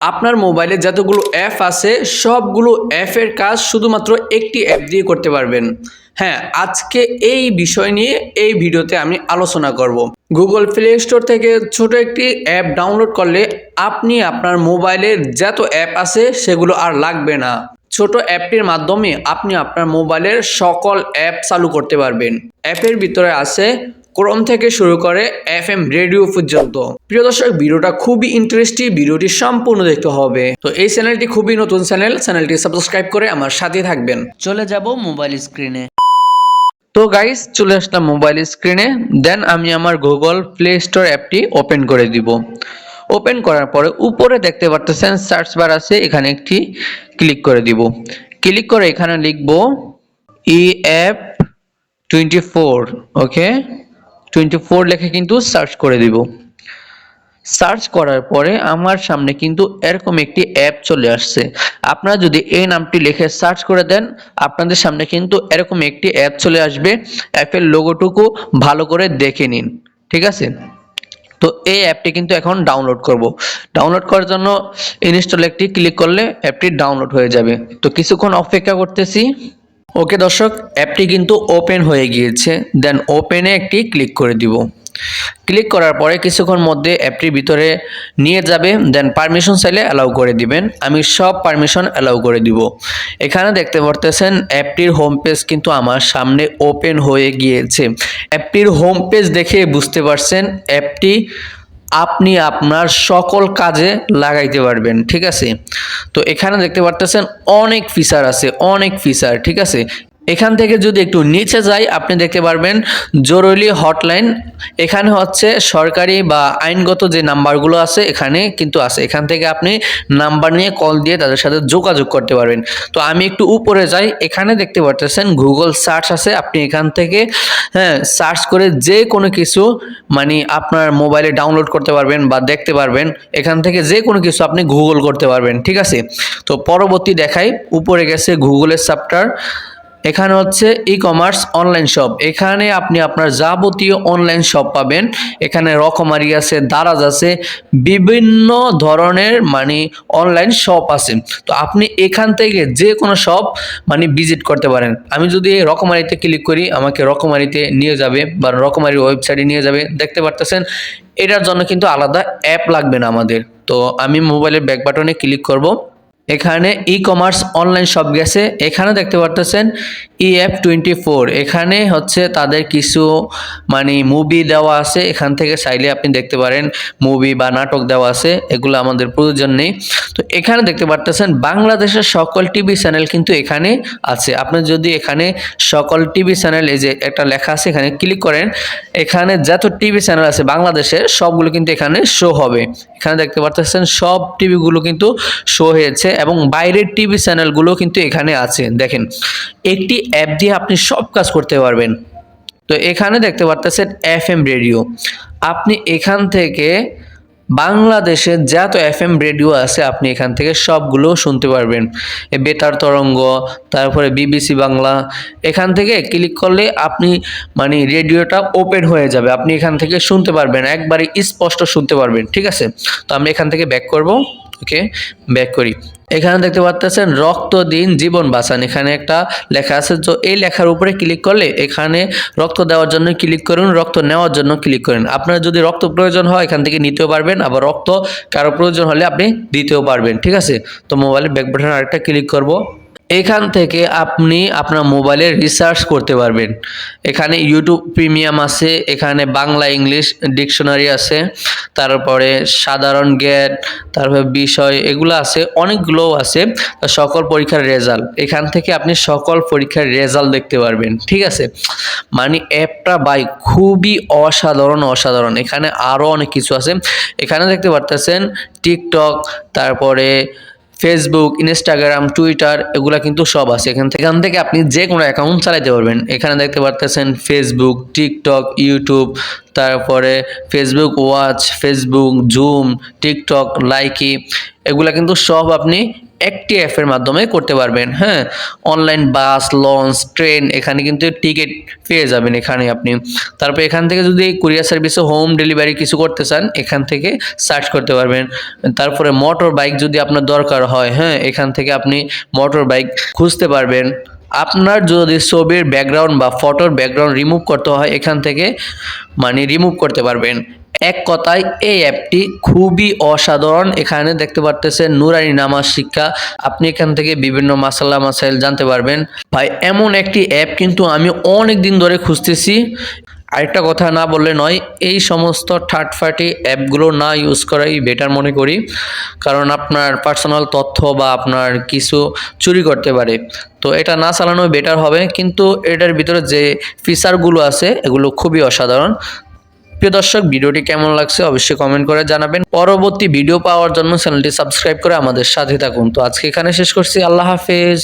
আপনার মোবাইলে যতগুলো অ্যাপ আছে সবগুলো অ্যাপের কাজ শুধুমাত্র একটি অ্যাপ দিয়ে করতে পারবেন। হ্যাঁ, আজকে এই বিষয় নিয়ে এই ভিডিওতে আমি আলোচনা করব। গুগল প্লে স্টোর থেকে ছোট একটি অ্যাপ ডাউনলোড করলে আপনি আপনার মোবাইলের যত অ্যাপ আছে সেগুলো আর লাগবে না। ছোট অ্যাপটির মাধ্যমে আপনি আপনার মোবাইলের সকল অ্যাপ চালু করতে পারবেন। অ্যাপের ভিতরে আছে ক্রোম থেকে শুরু করে এফএম রেডিও পর্যন্ত। প্রিয় দর্শক, ভিডিওটা খুবই ইন্টারেস্টিং, ভিডিওটি সম্পূর্ণ দেখতে হবে। তো এই চ্যানেলটি খুবই নতুন চ্যানেলটি সাবস্ক্রাইব করে আমার সাথে থাকবেন। চলে যাব মোবাইল স্ক্রিনে। তো গাইস, চলে আসলাম মোবাইল স্ক্রিনে। দেন আমি আমার গুগল প্লে স্টোর অ্যাপটি ওপেন করে দিব। ওপেন করার পরে উপরে দেখতে পারতেছেন সার্চ বার আছে, এখানে একটি ক্লিক করে দিব। ক্লিক করে এখানে লিখব EF 24। ওকে, 24 লিখে কিন্তু সার্চ করে দিব। সার্চ করার পরে আমার সামনে কিন্তু এরকম একটি অ্যাপ চলে আসছে। আপনারা যদি এই নামটি লিখে সার্চ করে দেন, আপনাদের সামনে কিন্তু এরকম একটি অ্যাপ চলে আসবে। অ্যাপের লোগোটুকু ভালো করে দেখে নিন, ঠিক আছে? তো এই অ্যাপটি কিন্তু এখন ডাউনলোড করব। ডাউনলোড করার জন্য ইনস্টল একটি ক্লিক করলে অ্যাপটি ডাউনলোড হয়ে যাবে। তো কিছুক্ষণ অপেক্ষা করতেছি। ওকে দর্শক, অ্যাপটি কিন্তু ওপেন হয়ে গিয়েছে। দেন ওপেনে একটি ক্লিক করে দিব। ক্লিক করার পরে কিছুক্ষণ মধ্যে অ্যাপটির ভিতরে নিয়ে যাবে। দেন পারমিশন চাইলে অ্যালাউ করে দিবেন। আমি সব পারমিশন অ্যালাউ করে দিব। এখানে দেখতে পারতেছেন অ্যাপটির হোম পেজ কিন্তু আমার সামনে ওপেন হয়ে গিয়েছে। অ্যাপটির হোম পেজ দেখে বুঝতে পারছেন অ্যাপটি আপনি আপনার সকল কাজে লাগাইতে পারবেন, ঠিক আছে? তো এখানে দেখতে পারতেছেন অনেক ফিচার আছে, অনেক ফিচার, ঠিক আছে? এখান থেকে যদি একটু নিচে যাই, আপনি দেখতে পারবেন জরুরি হটলাইন। এখানে হচ্ছে সরকারি বা আইনগত যে নাম্বারগুলো আছে এখানে কিন্তু আছে। এখান থেকে আপনি নাম্বার নিয়ে কল দিয়ে তাদের সাথে যোগাযোগ করতে পারবেন। তো আমি একটু উপরে যাই, এখানে দেখতে পারতেছেন গুগল সার্চ আছে। আপনি এখান থেকে সার্চ করে যে কোনো কিছু মানে আপনার মোবাইলে ডাউনলোড করতে পারবেন বা দেখতে পারবেন। এখান থেকে যে কোনো কিছু আপনি গুগল করতে পারবেন, ঠিক আছে? তো পরবর্তী দেখাই, উপরে গেছে গুগলের চ্যাপ্টার। এখানে হচ্ছে ই কমার্স অনলাইন শপ। এখানে আপনি আপনার যাবতীয় অনলাইন শপ পাবেন। এখানে রকমারি আছে, দারাজ আছে, বিভিন্ন ধরনের মানে অনলাইন শপ আছে। তো আপনি এখান থেকে যে কোনো শপ মানে ভিজিট করতে পারেন। আমি যদি রকমারিতে ক্লিক করি, আমাকে রকমারিতে নিয়ে যাবে বা রকমারির ওয়েবসাইটে নিয়ে যাবে। দেখতে পারতেছেন এটার জন্য কিন্তু আলাদা অ্যাপ লাগবে না আমাদের। তো আমি মোবাইলের ব্যাক বাটনে ক্লিক করব। এখানে ই কমার্স অনলাইন শপ গেছে। এখানে দেখতে পারতেছেন EF 24। এখানে হচ্ছে তাদের কিছু মানে মুভি দেওয়া আছে। এখান থেকে চাইলে আপনি দেখতে পারেন, মুভি বা নাটক দেওয়া আছে। এগুলো আমাদের প্রয়োজন নেই। তো এখানে দেখতে পারতেছেন বাংলাদেশের সকল টিভি চ্যানেল কিন্তু এখানে আছে। আপনি যদি এখানে সকল টিভি চ্যানেল, এই যে একটা লেখা আছে এখানে ক্লিক করেন, এখানে যত টিভি চ্যানেল আছে বাংলাদেশের সবগুলো কিন্তু এখানে শো হবে। এখানে দেখতে পারতেছেন সব টিভিগুলো কিন্তু শো হয়েছে এবং বাইরের টিভি চ্যানেলগুলো কিন্তু এখানে আছে। দেখেন, একটি অ্যাপ দিয়ে আপনি সব কাজ করতে পারবেন। তো এখানে দেখতে পারতেছেন FM রেডিও। আপনি এখান থেকে বাংলাদেশের যত FM রেডিও আছে আপনি এখান থেকে সবগুলো শুনতে পারবেন। বেতার তরঙ্গ, তারপরে BBC বাংলা। এখান থেকে ক্লিক করলে আপনি মানে রেডিওটা ওপেন হয়ে যাবে। আপনি এখান থেকে শুনতে পারবেন, একবারে স্পষ্ট শুনতে পারবেন, ঠিক আছে? তো আমি এখান থেকে ব্যাক করব। ওকে, ব্যাক করি। এখানে দেখতে পাচ্ছেন রক্ত দিন জীবন বাঁচান, এখানে একটা লেখা আছে। তো এই লেখার উপরে ক্লিক করলে এখানে রক্ত দেওয়ার জন্য ক্লিক করুন, রক্ত নেওয়ার জন্য ক্লিক করেন। আপনার যদি রক্ত প্রয়োজন হয় এখান থেকে নিতেও পারবেন, আবার রক্ত কারো প্রয়োজন হলে আপনি দিতেও পারবেন, ঠিক আছে? তো মোবাইলের ব্যাক বাটনে আরেকটা ক্লিক করব। এখান থেকে আপনি আপনার মোবাইলে রিসার্চ করতে পারবেন। এখানে ইউটিউব প্রিমিয়াম আছে, এখানে বাংলা ইংলিশ ডিকশনারি আছে, তারপরে সাধারণ জ্ঞান, তারপরে বিষয়, এগুলো আছে, অনেকগুলো আছে। সকল পরীক্ষার রেজাল্ট, এখান থেকে আপনি সকল পরীক্ষার রেজাল্ট দেখতে পারবেন, ঠিক আছে? মানে অ্যাপটা ভাই খুবই অসাধারণ অসাধারণ। এখানে আরও অনেক কিছু আছে। এখানে দেখতে পারতেছেন টিকটক, তারপরে ফেসবুক, ইনস্টাগ্রাম, টুইটার, এগুলা কিন্তু সব আছে। এখান থেকে আপনি যে কোনো অ্যাকাউন্ট চালাতে পারবেন। এখানে দেখতে পারতেছেন ফেসবুক, টিকটক, ইউটিউব, তারপরে Facebook watch, Facebook zoom, TikTok Likee, এগুলা কিন্তু সব আপনি একটি অ্যাপের মাধ্যমে করতে পারবেন। হ্যাঁ, অনলাইন বাস, লঞ্চ, ট্রেন এখানে কিন্তু টিকিট পেয়ে যাবেন এখানে আপনি। তারপর এখান থেকে যদি কুরিয়ার সার্ভিসে হোম ডেলিভারি কিছু করতে চান এখান থেকে সার্চ করতে পারবেন। তারপরে মোটর বাইক যদি আপনার দরকার হয়, হ্যাঁ, এখান থেকে আপনি মোটর বাইক খুঁজতে পারবেন। আপনার যদি ছবির ব্যাকগ্রাউন্ড বা ফটোর ব্যাকগ্রাউন্ড রিমুভ করতে হয় এখান থেকে রিমুভ করতে পারবেন। এক কথায় এই অ্যাপটি খুবই অসাধারণ। এখানে দেখতে পারতেছেন নুরানি নামাজ শিক্ষা, আপনি এখান থেকে বিভিন্ন মাসাল্লা মাসাইল জানতে পারবেন। ভাই এমন একটি অ্যাপ কিন্তু আমি অনেক দিন ধরে খুঁজতেছি। আরেকটা কথা না বললে নয়, এই সমস্ত থার্ড পার্টি অ্যাপগুলো না ইউজ করাই বেটার মনে করি, কারণ আপনার পার্সোনাল তথ্য বা আপনার কিছু চুরি করতে পারে। তো এটা না চালানো বেটার হবে, কিন্তু এটার ভিতরে যে ফিচারগুলো আছে এগুলো খুবই অসাধারণ। প্রিয় দর্শক, ভিডিওটি কেমন লাগছে অবশ্যই কমেন্ট করে জানাবেন। পরবর্তী ভিডিও পাওয়ার জন্য চ্যানেলটি সাবস্ক্রাইব করে আমাদের সাথে থাকুন। তো আজকে এখানে শেষ করছি, আল্লাহ হাফেজ।